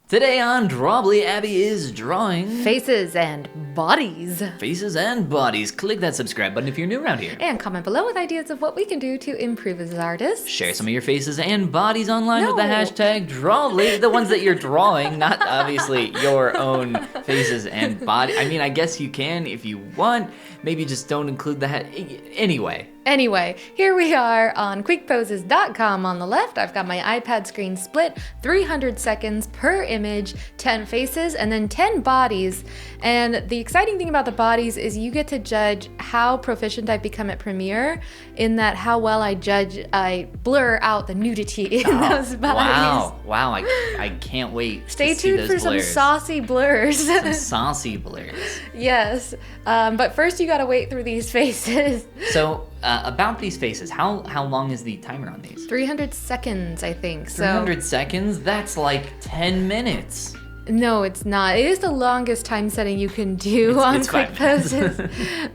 Today on Drawbli, Abby is drawing faces and bodies. Faces and bodies. Click that subscribe button if you're new around here. And comment below with ideas of what we can do to improve as artists. Share some of your faces and bodies online with the hashtag Drawbli. The ones that you're drawing, not obviously your own faces and body. I mean, I guess you can if you want. Maybe just don't include the Anyway, here we are on quickposes.com on the left. I've got my iPad screen split, 300 seconds per image, 10 faces, and then 10 bodies. And the exciting thing about the bodies is you get to judge how proficient I've become at Premiere, in that how well I blur out the nudity in those bodies. Wow, I can't wait Stay to see tuned those for blurs. some saucy blurs. Some saucy blurs. Yes, but first you gotta wait through these faces. So, about these faces, how long is the timer on these? 300 seconds, I think. 300 seconds? That's like 10 minutes. No, it's not. It is the longest time setting you can do on Quick Poses.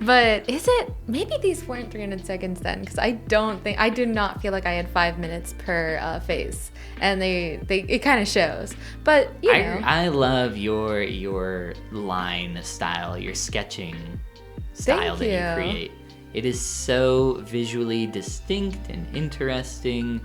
But is it? Maybe these weren't 300 seconds then, because I do not feel like I had 5 minutes per face, and it kind of shows. But you know, I love your line style, your sketching style that you create. It is so visually distinct and interesting,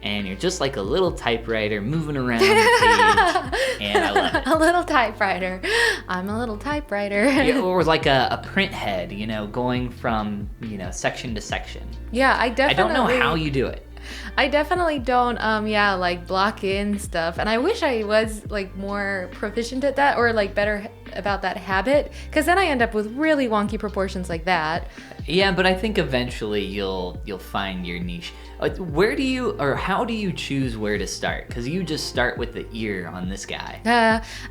and you're just like a little typewriter moving around the page, and I love it. A little typewriter. I'm a little typewriter. Yeah, or like a print head, going from, section to section. Yeah, I don't know how you do it. I definitely don't, like block in stuff, and I wish I was like more proficient at that, or like better about that habit, because then I end up with really wonky proportions like that. Yeah, but I think eventually you'll find your niche. How do you choose where to start? Because you just start with the ear on this guy.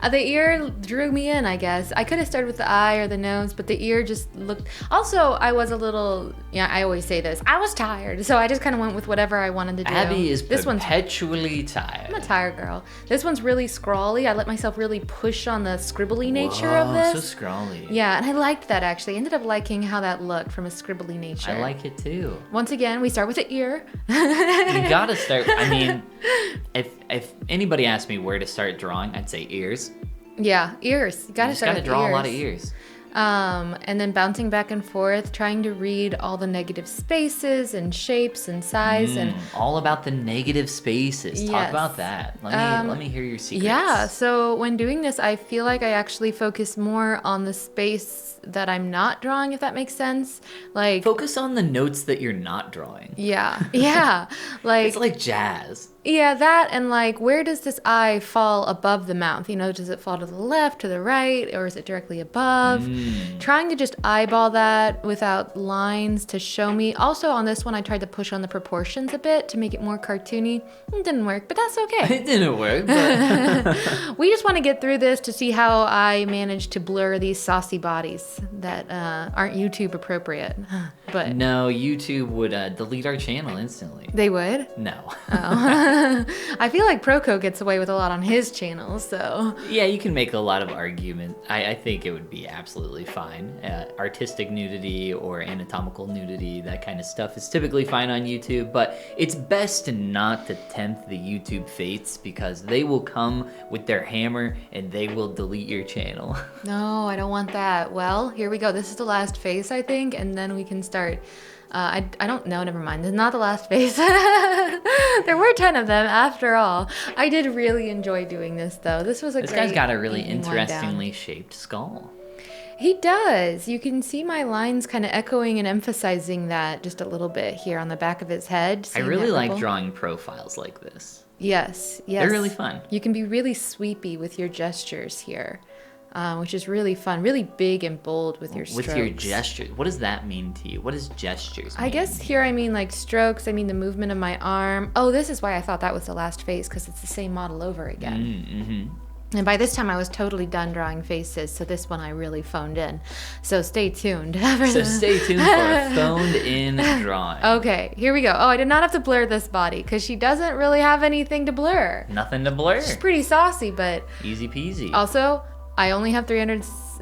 The ear drew me in, I guess. I could have started with the eye or the nose, but the ear just looked... Also, I was a little... Yeah, I always say this. I was tired, so I just kind of went with whatever I wanted to do. Abby is perpetually tired. I'm a tired girl. This one's really scrawly. I let myself really push on the scribbly nature of this. So scrawly. Yeah, and I liked that, actually. I ended up liking how that looked from a scribbly nature. I like it, too. Once again, we start with the ear. You gotta start... I mean, if anybody asked me where to start drawing, I'd say ears. Yeah, ears. You gotta start with draw ears. a lot of ears. And then bouncing back and forth, trying to read all the negative spaces and shapes and size and all about the negative spaces. Yes. Talk about that. Let me hear your secrets. Yeah, so when doing this, I feel like I actually focus more on the space that I'm not drawing, if that makes sense. Like, focus on the notes that you're not drawing. Yeah. Like, it's like jazz. Yeah, that, and like, where does this eye fall above the mouth? Does it fall to the left, to the right, or is it directly above? Trying to just eyeball that without lines to show me. Also, on this one, I tried to push on the proportions a bit to make it more cartoony. It didn't work, but that's okay. It didn't work, but... We just want to get through this to see how I manage to blur these saucy bodies that aren't YouTube appropriate. But no, YouTube would delete our channel instantly. They would? No. Oh. I feel like Proco gets away with a lot on his channel, so... Yeah, you can make a lot of argument. I think it would be absolutely fine. Artistic nudity or anatomical nudity, that kind of stuff is typically fine on YouTube, but it's best not to tempt the YouTube fates, because they will come with their hammer and they will delete your channel. No, I don't want that. Well, here we go. This is the last face, I think, and then we can start... I don't know, never mind. This is not the last face. There were 10 of them after all. I did really enjoy doing this, though. This was a great... This guy's got a really interestingly shaped skull. He does. You can see my lines kind of echoing and emphasizing that just a little bit here on the back of his head. I really like drawing profiles like this. Yes. They're really fun. You can be really sweepy with your gestures here. Which is really fun, really big and bold with your strokes. With your gestures. What does that mean to you? What does gestures mean? I guess here I mean like strokes, I mean the movement of my arm. Oh, this is why I thought that was the last face, because it's the same model over again. And by this time I was totally done drawing faces, so this one I really phoned in. So stay tuned. Stay tuned for a phoned in drawing. Okay, here we go. Oh, I did not have to blur this body, because she doesn't really have anything to blur. Nothing to blur. She's pretty saucy, but... Easy peasy. Also... I only have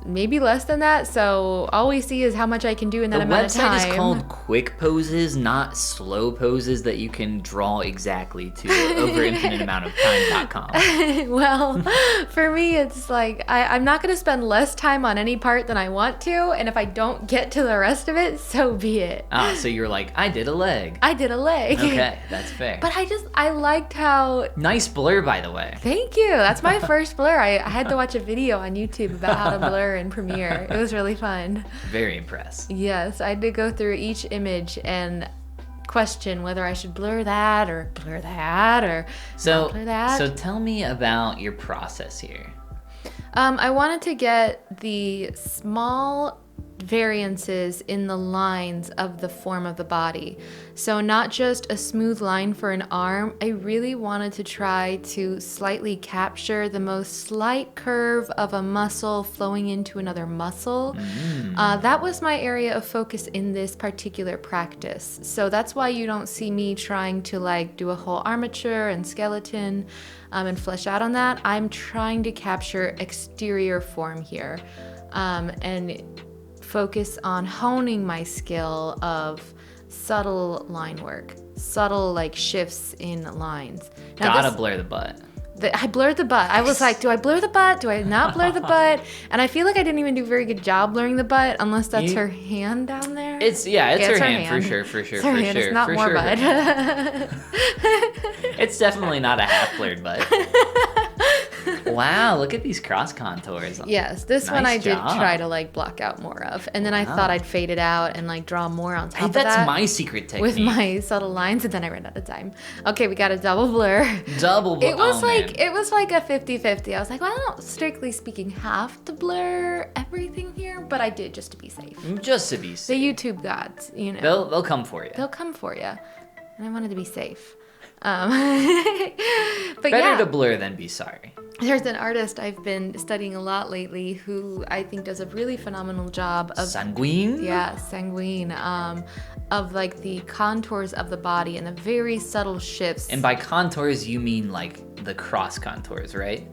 maybe less than that. So all we see is how much I can do in that amount of time. The website is called Quick Poses, not Slow Poses that you can draw exactly to over infinite amount of time.com. Well, for me, it's like I'm not going to spend less time on any part than I want to. And if I don't get to the rest of it, so be it. Ah, so you're like, I did a leg. I did a leg. Okay, that's fair. But I liked how... Nice blur, by the way. Thank you. That's my first blur. I had to watch a video on YouTube about how to blur in Premiere. It was really fun. Very impressed. Yes, I had to go through each image and question whether I should blur that or blur that or not blur that. So tell me about your process here. I wanted to get the small variances in the lines of the form of the body. So not just a smooth line for an arm. I really wanted to try to slightly capture the most slight curve of a muscle flowing into another muscle. That was my area of focus in this particular practice. So that's why you don't see me trying to like do a whole armature and skeleton and flesh out on that. I'm trying to capture exterior form here and focus on honing my skill of subtle line work, subtle like shifts in lines. Now, Gotta blur the butt. I blurred the butt. I was like, do I blur the butt? Do I not blur the butt? And I feel like I didn't even do a very good job blurring the butt, unless that's her hand down there. It's her hand for sure. It's her hand. It's not more butt. It's definitely not a half blurred butt. Wow, look at these cross contours. Yes, this one I did try to like block out more of. And then I thought I'd fade it out and like draw more on top of that. That's my secret technique. With my subtle lines, and then I ran out of time. Okay, we got a double blur. Double blur. It was like a 50-50. I was like, well, I don't strictly speaking have to blur everything here, but I did just to be safe. Just to be safe. The YouTube gods, you know. They'll come for you. They'll come for you. And I wanted to be safe. But Better to blur than be sorry. There's an artist I've been studying a lot lately who I think does a really phenomenal job of... Sanguine? Yeah, sanguine. Of like the contours of the body and the very subtle shifts. And by contours, you mean like the cross contours, right?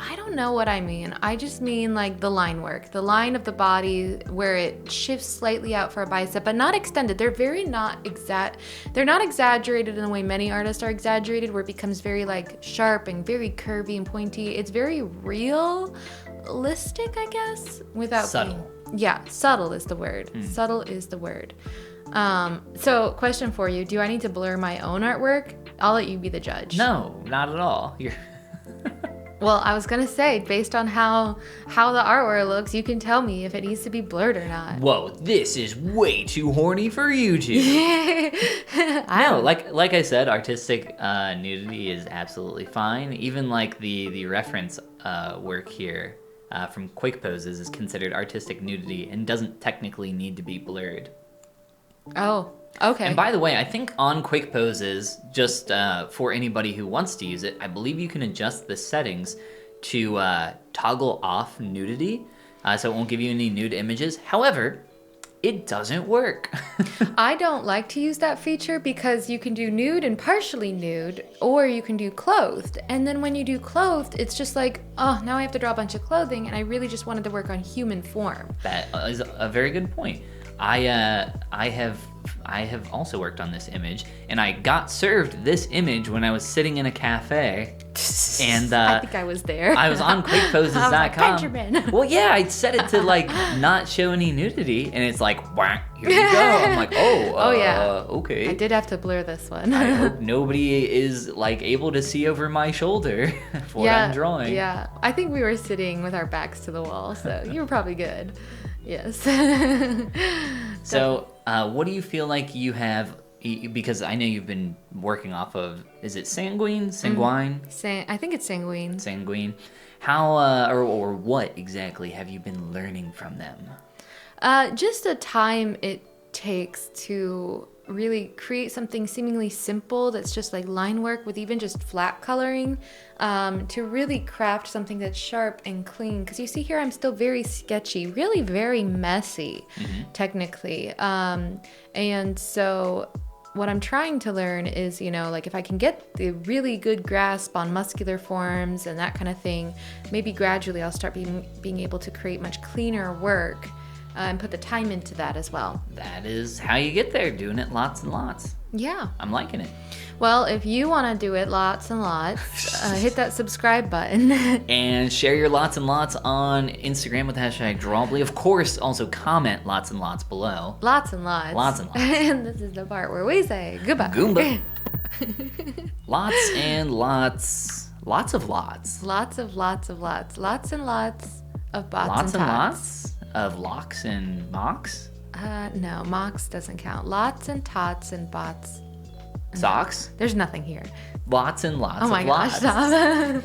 I don't know what I mean. I just mean like the line work, the line of the body where it shifts slightly out for a bicep, but not extended. They're not exaggerated in the way many artists are exaggerated, where it becomes very like sharp and very curvy and pointy. It's very realistic, I guess, without subtle. Subtle is the word. Subtle is the word. So question for you: do I need to blur my own artwork? I'll let you be the judge. No, not at all. Well, I was gonna say, based on how the artwork looks, you can tell me if it needs to be blurred or not. Whoa, this is way too horny for YouTube. No, like I said, artistic nudity is absolutely fine. Even like the reference work here from Quick Poses is considered artistic nudity and doesn't technically need to be blurred. Oh, okay. And by the way, I think on Quick Poses, just for anybody who wants to use it, I believe you can adjust the settings to toggle off nudity, so it won't give you any nude images. However, it doesn't work. I don't like to use that feature because you can do nude and partially nude, or you can do clothed. And then when you do clothed, it's just like, oh, now I have to draw a bunch of clothing, and I really just wanted to work on human form. That is a very good point. I have also worked on this image, and I got served this image when I was sitting in a cafe, and I think I was there. I was on quickposes.com. Like, Benjamin. Well, yeah, I set it to like not show any nudity, and it's like, wah, here you go. I'm like, okay. I did have to blur this one. I hope nobody is like able to see over my shoulder for what I'm drawing. Yeah, I think we were sitting with our backs to the wall, so you were probably good. Yes. So, what do you feel like you have? Because I know you've been working off of, is it sanguine? I think it's sanguine. Sanguine. How or what exactly have you been learning from them? Just the time it takes to really create something seemingly simple that's just like line work with even just flat coloring, to really craft something that's sharp and clean. Because you see here, I'm still very sketchy, really very messy, technically. And so what I'm trying to learn is, like if I can get the really good grasp on muscular forms and that kind of thing, maybe gradually I'll start being able to create much cleaner work and put the time into that as well. That is how you get there, doing it lots and lots. Yeah. I'm liking it. Well, if you want to do it lots and lots, hit that subscribe button. And share your lots and lots on Instagram with the hashtag Drawbli. Of course, also comment lots and lots below. Lots and lots. Lots and lots. And this is the part where we say goodbye. Goomba. Lots and lots. Lots of lots. Lots of lots of lots. Lots and lots of bots Lots and and tots. lots of locks and mocks. No, mocks doesn't count. Lots and tots and bots. Socks. There's nothing here. Lots and lots Oh my of gosh, lots. stop.